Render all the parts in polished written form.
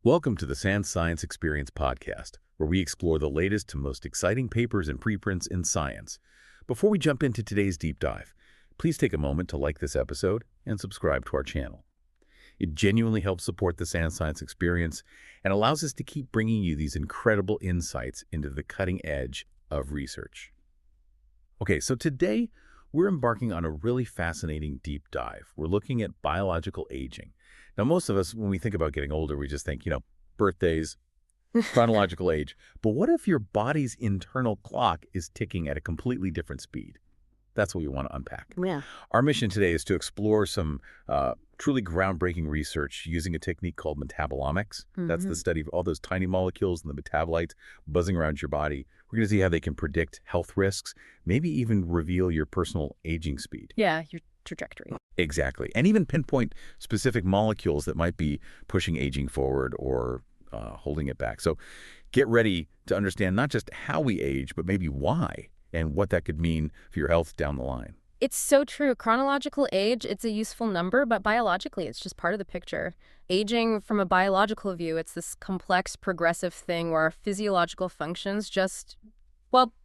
Welcome to the Sand Science Experience podcast, where we explore the latest and most exciting papers and preprints in science. Before we jump into today's deep dive, please take a moment to like this episode and subscribe to our channel. It genuinely helps support the Sand Science Experience and allows us to keep bringing you these incredible insights into the cutting edge of research. Okay, so today we're embarking on a really fascinating deep dive. We're looking at biological aging. Now, most of us, when we think about getting older, we just think, birthdays, chronological age. But what if your body's internal clock is ticking at a completely different speed? That's what we want to unpack. Yeah. Our mission today is to explore some truly groundbreaking research using a technique called Metabolomics. That's the study of all those tiny molecules and the metabolites buzzing around your body. We're going to see how they can predict health risks, maybe even reveal your personal aging speed. Yeah, your trajectory. Exactly. And even pinpoint specific molecules that might be pushing aging forward or holding it back. So get ready to understand not just how we age, but maybe why and what that could mean for your health down the line. It's so true. Chronological age, it's a useful number, but biologically, it's just part of the picture. Aging from a biological view, it's this complex, progressive thing where our physiological functions just,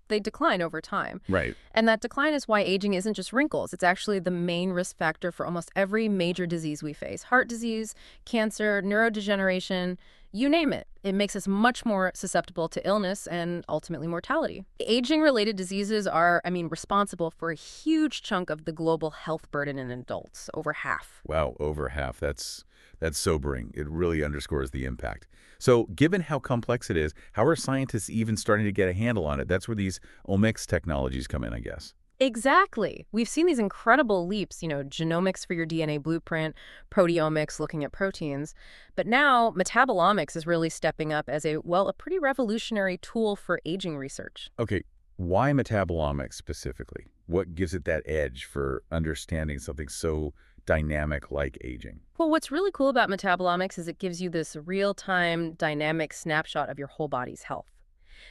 they decline over time. Right. And that decline is why aging isn't just wrinkles. It's actually the main risk factor for almost every major disease we face. Heart disease, cancer, neurodegeneration, you name it. It makes us much more susceptible to illness and ultimately mortality. Aging-related diseases are, responsible for a huge chunk of the global health burden in adults, over half. Wow, over half. That's sobering. It really underscores the impact. So given how complex it is, how are scientists even starting to get a handle on it? That's where these omics technologies come in, I guess. Exactly. We've seen these incredible leaps, genomics for your DNA blueprint, proteomics looking at proteins. But now metabolomics is really stepping up as a pretty revolutionary tool for aging research. Okay, why metabolomics specifically? What gives it that edge for understanding something so dynamic like aging? Well, what's really cool about metabolomics is it gives you this real-time dynamic snapshot of your whole body's health.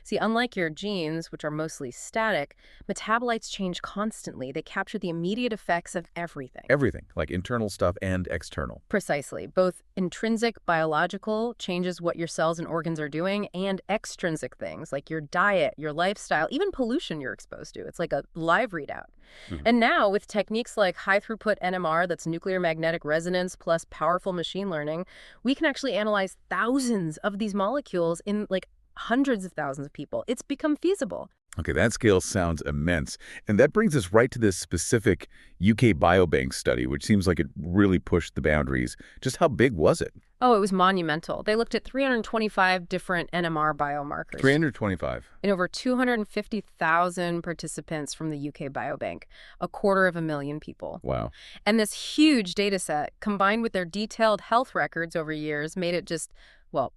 See, unlike your genes, which are mostly static, metabolites change constantly. They capture the immediate effects of everything. Everything, like internal stuff and external. Precisely. Both intrinsic biological changes what your cells and organs are doing, and extrinsic things like your diet, your lifestyle, even pollution you're exposed to. It's like a live readout. And now with techniques like high-throughput NMR, that's nuclear magnetic resonance plus powerful machine learning, we can actually analyze thousands of these molecules in hundreds of thousands of people. It's become feasible. Okay, that scale sounds immense. And that brings us right to this specific UK Biobank study, which seems like it really pushed the boundaries. Just how big was it? Oh, it was monumental. They looked at 325 different NMR biomarkers. 325? In over 250,000 participants from the UK Biobank, 250,000 people. Wow. And this huge data set, combined with their detailed health records over years, made it just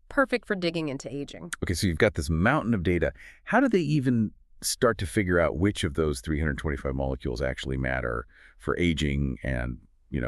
perfect for digging into aging. Okay, so you've got this mountain of data. How do they even start to figure out which of those 325 molecules actually matter for aging and,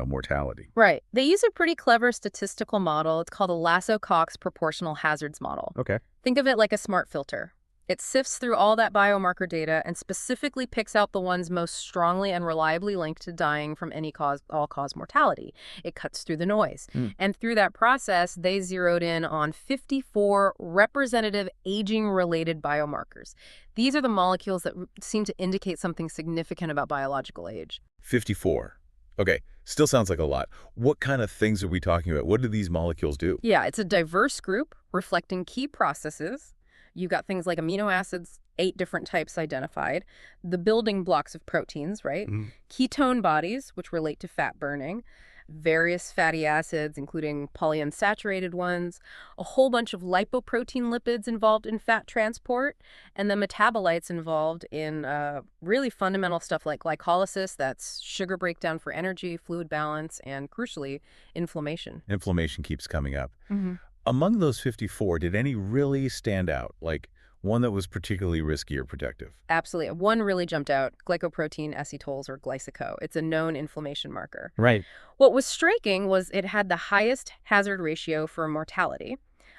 mortality? Right. They use a pretty clever statistical model. It's called a LASSO-Cox proportional hazards model. Okay. Think of it like a smart filter. It sifts through all that biomarker data and specifically picks out the ones most strongly and reliably linked to dying from any all-cause mortality. It cuts through the noise. And through that process, they zeroed in on 54 representative aging-related biomarkers. These are the molecules that seem to indicate something significant about biological age. 54. Okay, still sounds like a lot. What kind of things are we talking about? What do these molecules do? Yeah, it's a diverse group reflecting key processes. You've got things like amino acids, 8 different types identified, the building blocks of proteins, right? Ketone bodies, which relate to fat burning, various fatty acids, including polyunsaturated ones, a whole bunch of lipoprotein lipids involved in fat transport, and the metabolites involved in really fundamental stuff like glycolysis, that's sugar breakdown for energy, fluid balance, and crucially, inflammation. Inflammation keeps coming up. Among those 54, did any really stand out, like one that was particularly risky or protective? Absolutely. One really jumped out, glycoprotein acetyls, or GlycA. It's a known inflammation marker. Right. What was striking was it had the highest hazard ratio for mortality.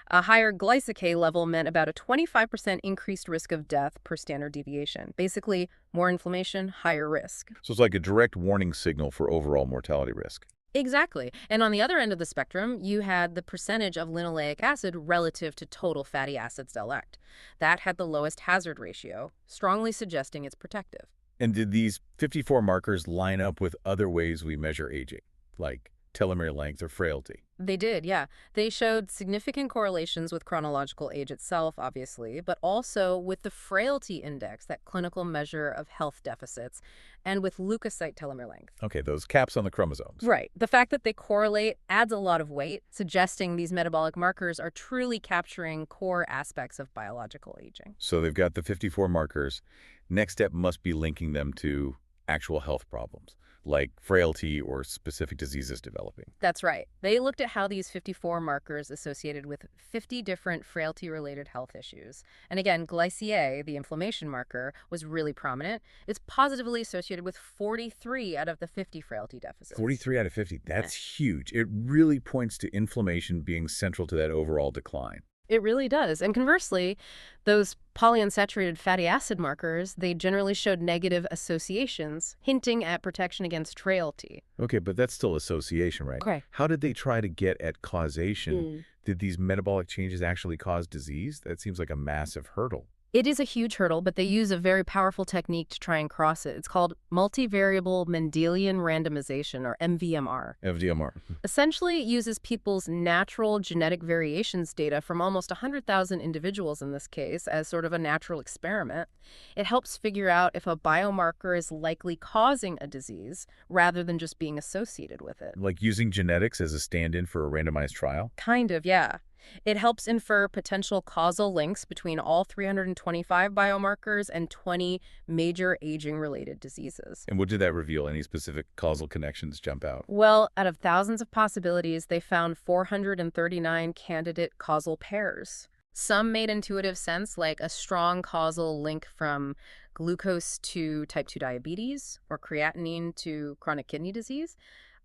A higher GlycA level meant about a 25% increased risk of death per standard deviation. Basically, more inflammation, higher risk. So it's like a direct warning signal for overall mortality risk. Exactly. And on the other end of the spectrum, you had the percentage of linoleic acid relative to total fatty acids elect. That had the lowest hazard ratio, strongly suggesting it's protective. And did these 54 markers line up with other ways we measure aging, like telomere length or frailty? They did, yeah. They showed significant correlations with chronological age itself, obviously, but also with the frailty index, that clinical measure of health deficits, and with leukocyte telomere length. Okay, those caps on the chromosomes. Right. The fact that they correlate adds a lot of weight, suggesting these metabolic markers are truly capturing core aspects of biological aging. So they've got the 54 markers. Next step must be linking them to actual health problems, like frailty or specific diseases developing. That's right. They looked at how these 54 markers associated with 50 different frailty-related health issues. And again, GlycA, the inflammation marker, was really prominent. It's positively associated with 43 out of the 50 frailty deficits. 43 out of 50, that's huge. It really points to inflammation being central to that overall decline. It really does. And conversely, those polyunsaturated fatty acid markers, they generally showed negative associations, hinting at protection against frailty. Okay, but that's still association, right? Okay. How did they try to get at causation? Did these metabolic changes actually cause disease? That seems like a massive hurdle. It is a huge hurdle, but they use a very powerful technique to try and cross it. It's called Multivariable Mendelian Randomization, or MVMR. FDMR. Essentially, it uses people's natural genetic variations data from almost 100,000 individuals in this case as sort of a natural experiment. It helps figure out if a biomarker is likely causing a disease rather than just being associated with it. Like using genetics as a stand-in for a randomized trial? Kind of, yeah. It helps infer potential causal links between all 325 biomarkers and 20 major aging-related diseases. And what did that reveal? Any specific causal connections jump out? Well, out of thousands of possibilities, they found 439 candidate causal pairs. Some made intuitive sense, like a strong causal link from glucose to type 2 diabetes or creatinine to chronic kidney disease.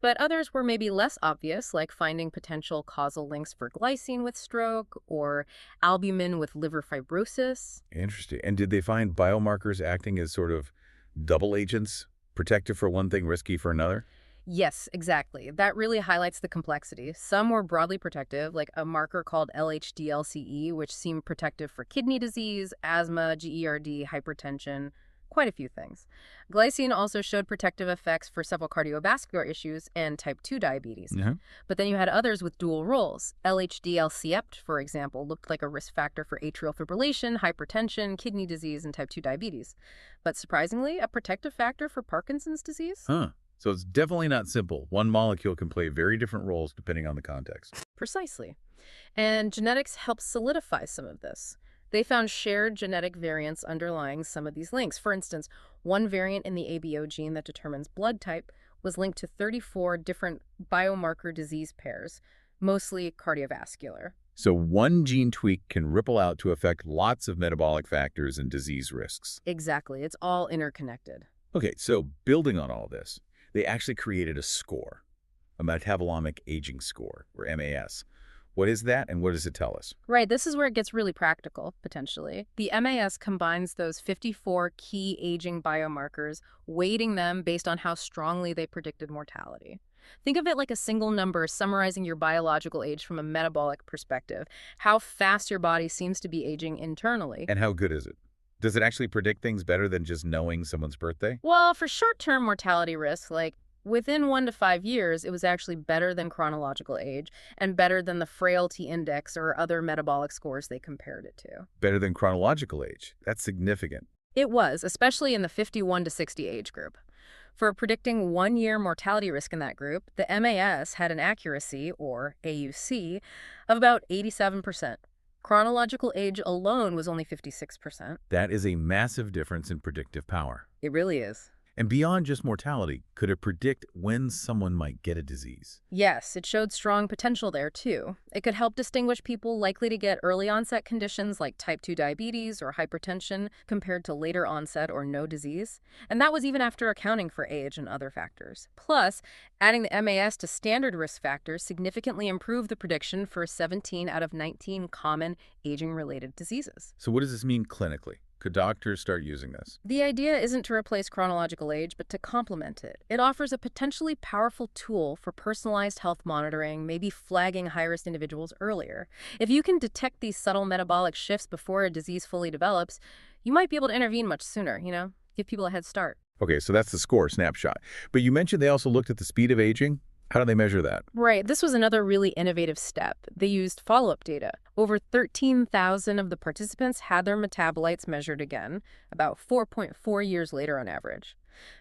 But others were maybe less obvious, like finding potential causal links for glycine with stroke or albumin with liver fibrosis. Interesting. And did they find biomarkers acting as sort of double agents, protective for one thing, risky for another? Yes, exactly. That really highlights the complexity. Some were broadly protective, like a marker called LHDLCE, which seemed protective for kidney disease, asthma, GERD, hypertension, quite a few things. Glycine also showed protective effects for several cardiovascular issues and type 2 diabetes. But then you had others with dual roles. LHDL-CEPT, for example, looked like a risk factor for atrial fibrillation, hypertension, kidney disease, and type 2 diabetes. But surprisingly, a protective factor for Parkinson's disease? Huh. So it's definitely not simple. One molecule can play very different roles depending on the context. Precisely. And genetics helps solidify some of this. They found shared genetic variants underlying some of these links. For instance, one variant in the ABO gene that determines blood type was linked to 34 different biomarker disease pairs, mostly cardiovascular. So one gene tweak can ripple out to affect lots of metabolic factors and disease risks. Exactly. It's all interconnected. Okay, so building on all this, they actually created a score, a metabolomic aging score, or MAS. What is that, and what does it tell us? Right, this is where it gets really practical, potentially. The MAS combines those 54 key aging biomarkers, weighting them based on how strongly they predicted mortality. Think of it like a single number summarizing your biological age from a metabolic perspective, how fast your body seems to be aging internally. And how good is it? Does it actually predict things better than just knowing someone's birthday? Well, for short-term mortality risk, like within 1 to 5 years, it was actually better than chronological age and better than the frailty index or other metabolic scores they compared it to. Better than chronological age. That's significant. It was, especially in the 51 to 60 age group. For predicting 1-year mortality risk in that group, the MAS had an accuracy, or AUC, of about 87%. Chronological age alone was only 56%. That is a massive difference in predictive power. It really is. And beyond just mortality, could it predict when someone might get a disease? Yes, it showed strong potential there, too. It could help distinguish people likely to get early onset conditions like type 2 diabetes or hypertension compared to later onset or no disease. And that was even after accounting for age and other factors. Plus, adding the MAS to standard risk factors significantly improved the prediction for 17 out of 19 common aging-related diseases. So what does this mean clinically? could doctors start using this? The idea isn't to replace chronological age, but to complement it. It offers a potentially powerful tool for personalized health monitoring, maybe flagging high-risk individuals earlier. If you can detect these subtle metabolic shifts before a disease fully develops, you might be able to intervene much sooner, give people a head start. Okay, so that's the score snapshot. But you mentioned they also looked at the speed of aging. How do they measure that? Right. This was another really innovative step. They used follow-up data. Over 13,000 of the participants had their metabolites measured again, about 4.4 years later on average.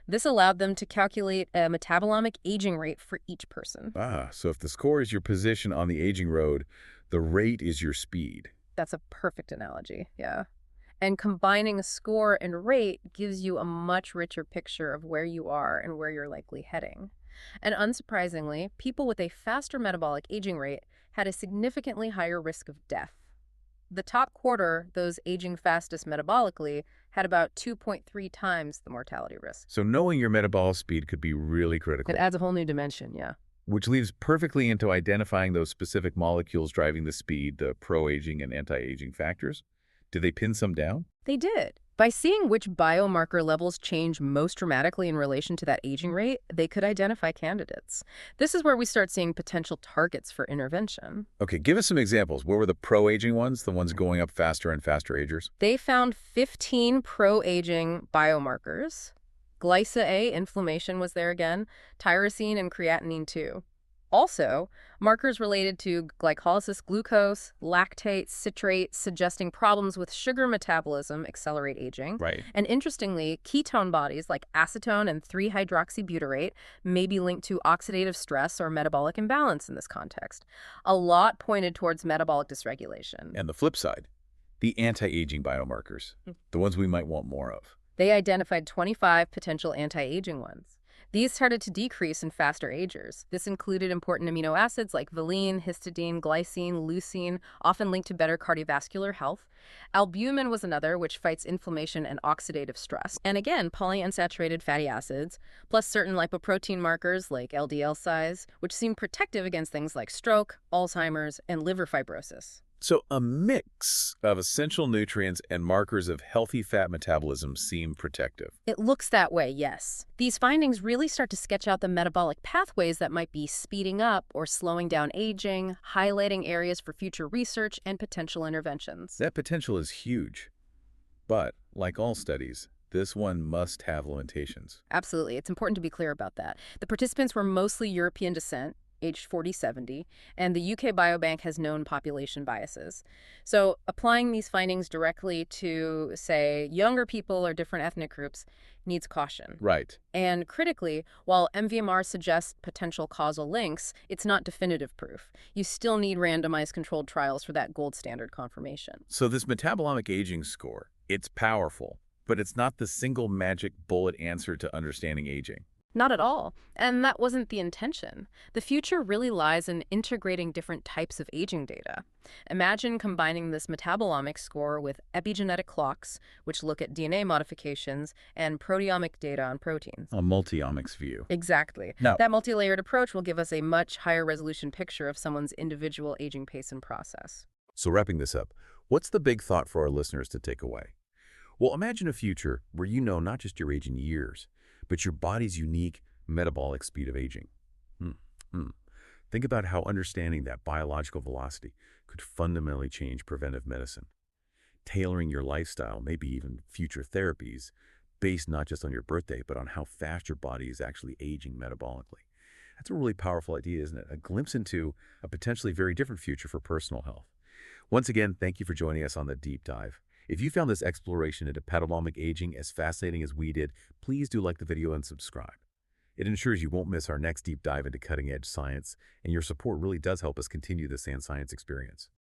This allowed them to calculate a metabolomic aging rate for each person. Ah, so if the score is your position on the aging road, the rate is your speed. That's a perfect analogy, yeah. And combining a score and rate gives you a much richer picture of where you are and where you're likely heading. And unsurprisingly, people with a faster metabolic aging rate had a significantly higher risk of death. The top quarter, those aging fastest metabolically, had about 2.3 times the mortality risk. So knowing your metabolic speed could be really critical. It adds a whole new dimension, yeah. Which leads perfectly into identifying those specific molecules driving the speed, the pro-aging and anti-aging factors. Did they pin some down? They did. By seeing which biomarker levels change most dramatically in relation to that aging rate, they could identify candidates. This is where we start seeing potential targets for intervention. Okay, give us some examples. What were the pro-aging ones, the ones going up faster and faster agers? They found 15 pro-aging biomarkers. GlycA, inflammation was there again, tyrosine and creatinine too. Also, markers related to glycolysis, glucose, lactate, citrate, suggesting problems with sugar metabolism accelerate aging. Right. And interestingly, ketone bodies like acetone and 3-hydroxybutyrate may be linked to oxidative stress or metabolic imbalance in this context. A lot pointed towards metabolic dysregulation. And the flip side, the anti-aging biomarkers, the ones we might want more of. They identified 25 potential anti-aging ones. These started to decrease in faster agers. This included important amino acids like valine, histidine, glycine, leucine, often linked to better cardiovascular health. Albumin was another, which fights inflammation and oxidative stress. And again, polyunsaturated fatty acids, plus certain lipoprotein markers like LDL size, which seem protective against things like stroke, Alzheimer's, and liver fibrosis. So a mix of essential nutrients and markers of healthy fat metabolism seem protective. It looks that way, yes. These findings really start to sketch out the metabolic pathways that might be speeding up or slowing down aging, highlighting areas for future research and potential interventions. That potential is huge. But, like all studies, this one must have limitations. Absolutely. It's important to be clear about that. The participants were mostly European descent, aged 40-70, and the UK Biobank has known population biases. So applying these findings directly to, say, younger people or different ethnic groups needs caution. Right. And critically, while MVMR suggests potential causal links, it's not definitive proof. You still need randomized controlled trials for that gold standard confirmation. So this metabolomic aging score, it's powerful, but it's not the single magic bullet answer to understanding aging. Not at all. And that wasn't the intention. The future really lies in integrating different types of aging data. Imagine combining this metabolomic score with epigenetic clocks, which look at DNA modifications, and proteomic data on proteins. A multi-omics view. Exactly. Now, that multi-layered approach will give us a much higher resolution picture of someone's individual aging pace and process. so wrapping this up, what's the big thought for our listeners to take away? Well, imagine a future where you know not just your age in years, but your body's unique metabolic speed of aging. Think about how understanding that biological velocity could fundamentally change preventive medicine. Tailoring your lifestyle, maybe even future therapies, based not just on your birthday, but on how fast your body is actually aging metabolically. That's a really powerful idea, isn't it? A glimpse into a potentially very different future for personal health. Once again, thank you for joining us on the deep dive. If you found this exploration into metabolomic aging as fascinating as we did, please do like the video and subscribe. It ensures you won't miss our next deep dive into cutting-edge science, and your support really does help us continue the science experience.